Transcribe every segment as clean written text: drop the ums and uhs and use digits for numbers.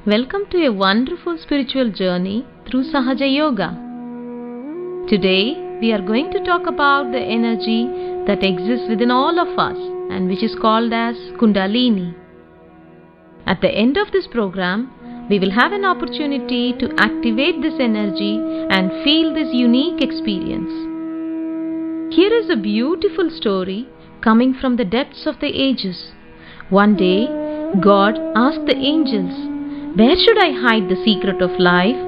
Welcome to a wonderful spiritual journey through Sahaja Yoga. Today we are going to talk about the energy that exists within all of us and which is called as Kundalini. At the end of this program, we will have an opportunity to activate this energy and feel this unique experience. Here is a beautiful story coming from the depths of the ages. One day, God asked the angels, "Where should I hide the secret of life?"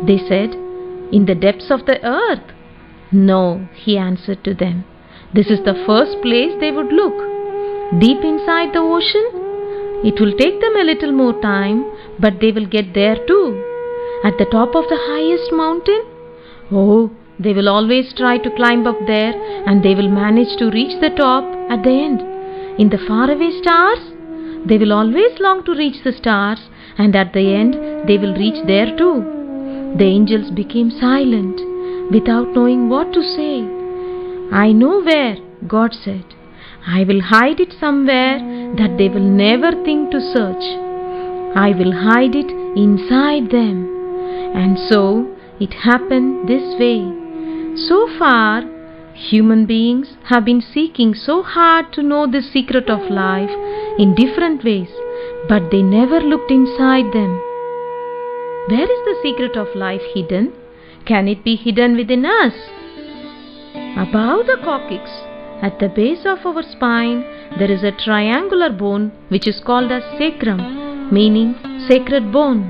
They said, "In the depths of the earth." "No," he answered to them. "This is the first place they would look. Deep inside the ocean? It will take them a little more time, but they will get there too. At the top of the highest mountain? Oh, they will always try to climb up there and they will manage to reach the top at the end. In the faraway stars? They will always long to reach the stars and at the end they will reach there too." The angels became silent without knowing what to say. "I know where," God said. "I will hide it somewhere that they will never think to search. I will hide it inside them." And so it happened this way. So far, human beings have been seeking so hard to know the secret of life in different ways, but they never looked inside them. Where is the secret of life hidden? Can it be hidden within us? Above the coccyx, at the base of our spine, there is a triangular bone which is called as sacrum, meaning sacred bone.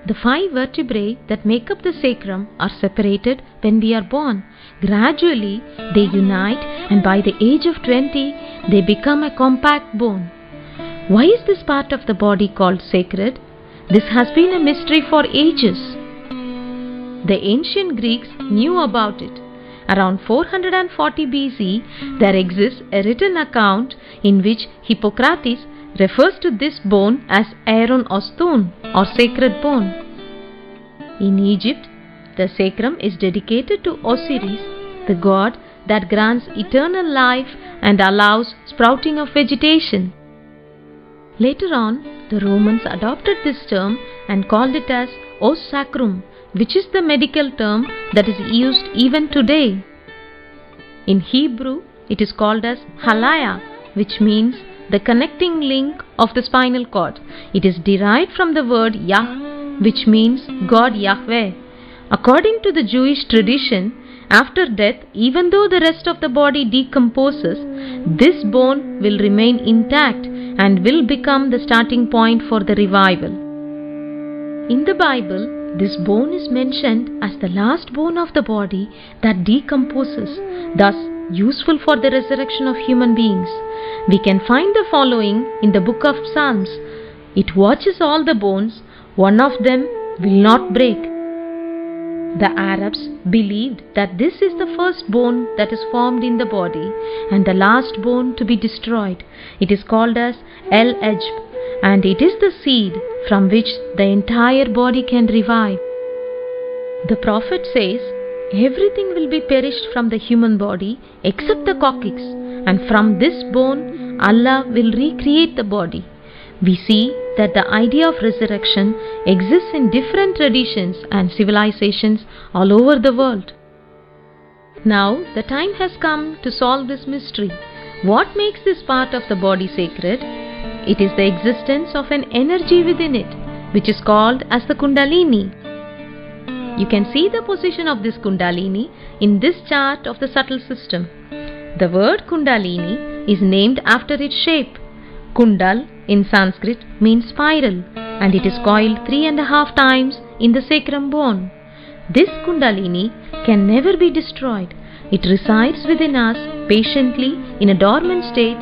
The 5 vertebrae that make up the sacrum are separated when we are born. Gradually, they unite and by the age of 20, they become a compact bone. Why is this part of the body called sacred? This has been a mystery for ages. The ancient Greeks knew about it. Around 440 BC, there exists a written account in which Hippocrates refers to this bone as Aaron Osthun or sacred bone. In Egypt, the sacrum is dedicated to Osiris, the god that grants eternal life and allows sprouting of vegetation. Later on, the Romans adopted this term and called it as os sacrum, which is the medical term that is used even today. In Hebrew, it is called as halaya, which means the connecting link of the spinal cord. It is derived from the word Yah, which means God Yahweh. According to the Jewish tradition, after death, even though the rest of the body decomposes, this bone will remain intact and will become the starting point for the revival. In the Bible, this bone is mentioned as the last bone of the body that decomposes, thus useful for the resurrection of human beings. We can find the following in the book of Psalms: "It watches all the bones, one of them will not break." The Arabs believed that this is the first bone that is formed in the body and the last bone to be destroyed. It is called as El-Ejb, and it is the seed from which the entire body can revive. The prophet says, "Everything will be perished from the human body except the coccyx, and from this bone Allah will recreate the body." We see that the idea of resurrection exists in different traditions and civilizations all over the world. Now the time has come to solve this mystery. What makes this part of the body sacred? It is the existence of an energy within it, which is called as the Kundalini. You can see the position of this Kundalini in this chart of the subtle system. The word Kundalini is named after its shape. Kundal in Sanskrit means spiral, and it is coiled 3.5 times in the sacrum bone. This Kundalini can never be destroyed. It resides within us patiently in a dormant state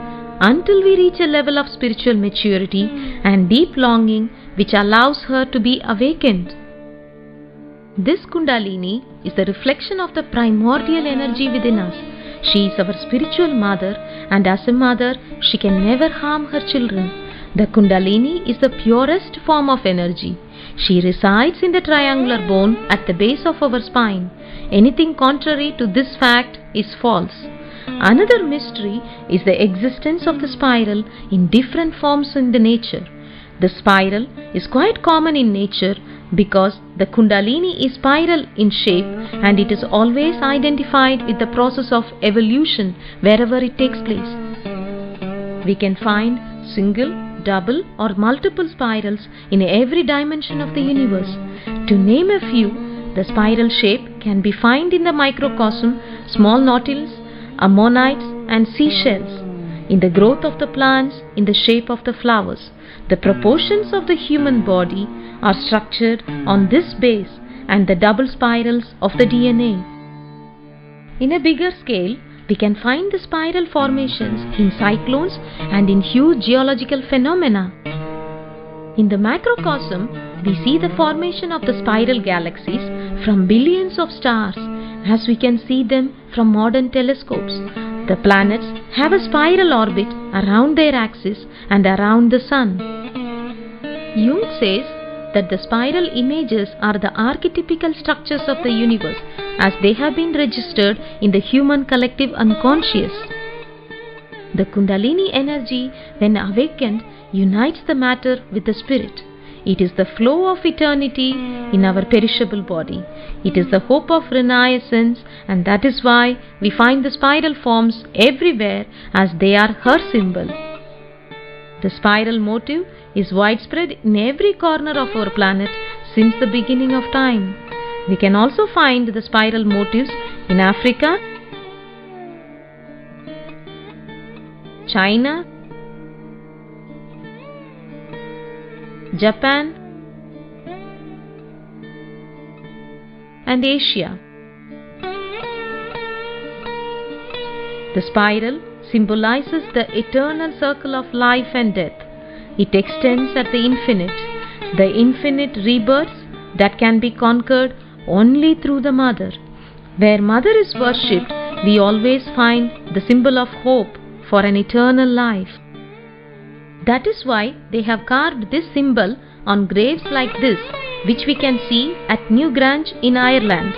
until we reach a level of spiritual maturity and deep longing which allows her to be awakened. This Kundalini is the reflection of the primordial energy within us. She is our spiritual mother, and as a mother, she can never harm her children. The Kundalini is the purest form of energy. She resides in the triangular bone at the base of our spine. Anything contrary to this fact is false. Another mystery is the existence of the spiral in different forms in the nature. The spiral is quite common in nature because the Kundalini is spiral in shape and it is always identified with the process of evolution wherever it takes place. We can find single, double or multiple spirals in every dimension of the universe. To name a few, the spiral shape can be found in the microcosm, small nautilus, ammonites and seashells, in the growth of the plants, in the shape of the flowers. The proportions of the human body are structured on this base and the double spirals of the DNA. In a bigger scale, we can find the spiral formations in cyclones and in huge geological phenomena. In the macrocosm, we see the formation of the spiral galaxies from billions of stars as we can see them from modern telescopes. The planets have a spiral orbit around their axis and around the sun. Jung says that the spiral images are the archetypical structures of the universe as they have been registered in the human collective unconscious. The Kundalini energy, when awakened, unites the matter with the spirit. It is the flow of eternity in our perishable body. It is the hope of renaissance, and that is why we find the spiral forms everywhere as they are her symbol. The spiral motif is widespread in every corner of our planet since the beginning of time. We can also find the spiral motifs in Africa, China, Japan, and Asia. The spiral symbolizes the eternal circle of life and death. It extends at the infinite rebirths that can be conquered only through the mother. Where mother is worshipped, we always find the symbol of hope for an eternal life. That is why they have carved this symbol on graves like this, which we can see at Newgrange in Ireland.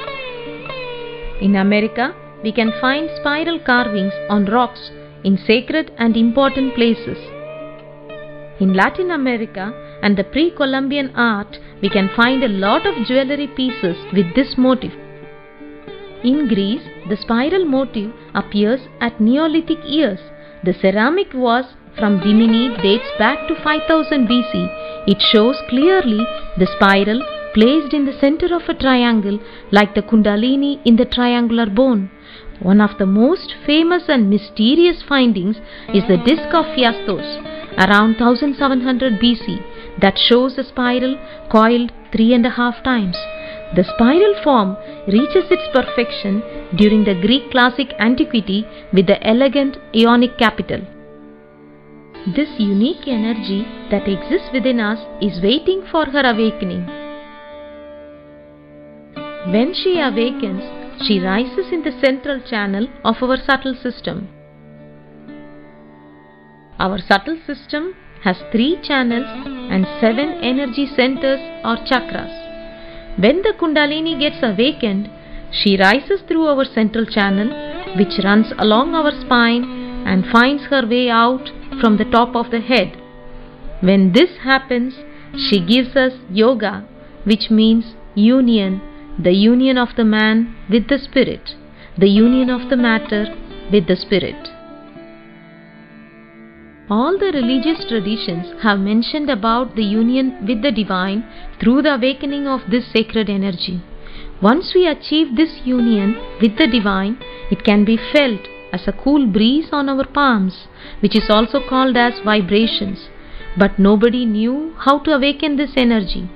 In America, we can find spiral carvings on rocks in sacred and important places. In Latin America and the pre-Columbian art, we can find a lot of jewelry pieces with this motif. In Greece, the spiral motif appears at Neolithic years. The ceramic vase from Rimini dates back to 5000 BC. It shows clearly the spiral placed in the center of a triangle like the Kundalini in the triangular bone. One of the most famous and mysterious findings is the disc of Phastos around 1700 BC that shows a spiral coiled 3.5 times. The spiral form reaches its perfection during the Greek classic antiquity with the elegant Ionic capital. This unique energy that exists within us is waiting for her awakening. When she awakens, she rises in the central channel of our subtle system. Our subtle system has 3 channels and 7 energy centers or chakras. When the Kundalini gets awakened, she rises through our central channel, which runs along our spine and finds her way out from the top of the head. When this happens, she gives us yoga, which means union, the union of the man with the spirit, the union of the matter with the spirit. All the religious traditions have mentioned about the union with the divine through the awakening of this sacred energy. Once we achieve this union with the divine, it can be felt as a cool breeze on our palms, which is also called as vibrations. But nobody knew how to awaken this energy.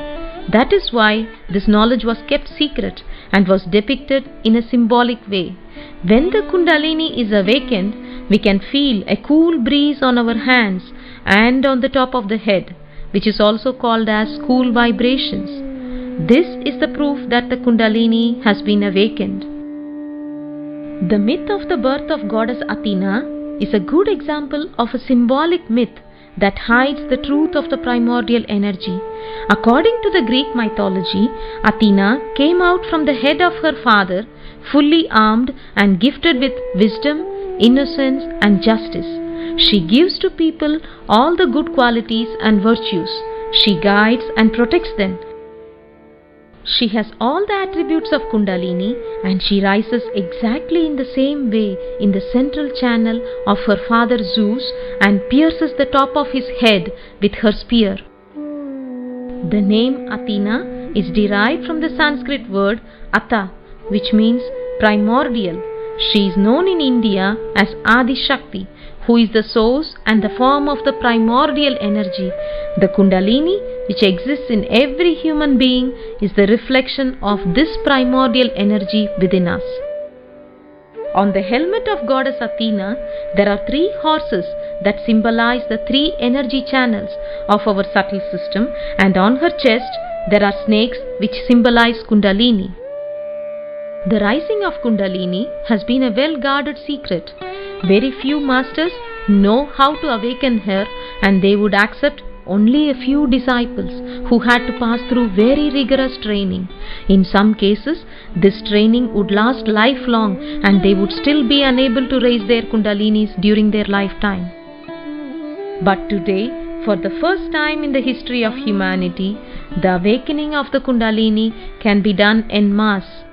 That is why this knowledge was kept secret and was depicted in a symbolic way. When the Kundalini is awakened, we can feel a cool breeze on our hands and on the top of the head, which is also called as cool vibrations. This is the proof that the Kundalini has been awakened. The myth of the birth of goddess Athena is a good example of a symbolic myth that hides the truth of the primordial energy. According to the Greek mythology, Athena came out from the head of her father, fully armed and gifted with wisdom, innocence and justice. She gives to people all the good qualities and virtues. She guides and protects them. She has all the attributes of Kundalini, and she rises exactly in the same way in the central channel of her father Zeus and pierces the top of his head with her spear. The name Athena is derived from the Sanskrit word Atha, which means primordial. She is known in India as Adi Shakti, who is the source and the form of the primordial energy. The Kundalini, which exists in every human being, is the reflection of this primordial energy within us. On the helmet of goddess Athena, there are 3 horses that symbolize the 3 energy channels of our subtle system, and on her chest there are snakes which symbolize Kundalini. The rising of Kundalini has been a well-guarded secret. Very few masters know how to awaken her, and they would accept only a few disciples who had to pass through very rigorous training. In some cases, this training would last lifelong and they would still be unable to raise their Kundalinis during their lifetime. But today, for the first time in the history of humanity, the awakening of the Kundalini can be done en masse.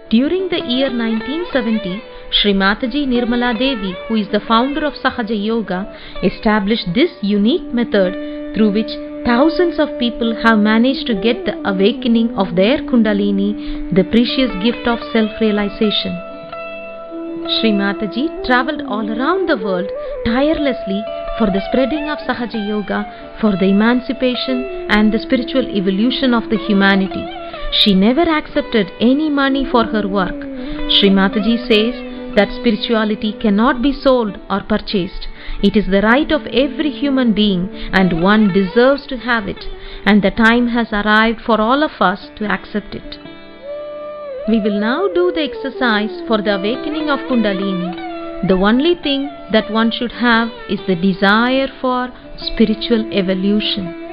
During the year 1970, Sri Mataji Nirmala Devi, who is the founder of Sahaja Yoga, established this unique method through which thousands of people have managed to get the awakening of their Kundalini, the precious gift of self-realization. Sri Mataji travelled all around the world tirelessly for the spreading of Sahaja Yoga, for the emancipation and the spiritual evolution of the humanity. She never accepted any money for her work. Sri Mataji says that spirituality cannot be sold or purchased. It is the right of every human being, and one deserves to have it, and the time has arrived for all of us to accept it. We will now do the exercise for the awakening of Kundalini. The only thing that one should have is the desire for spiritual evolution.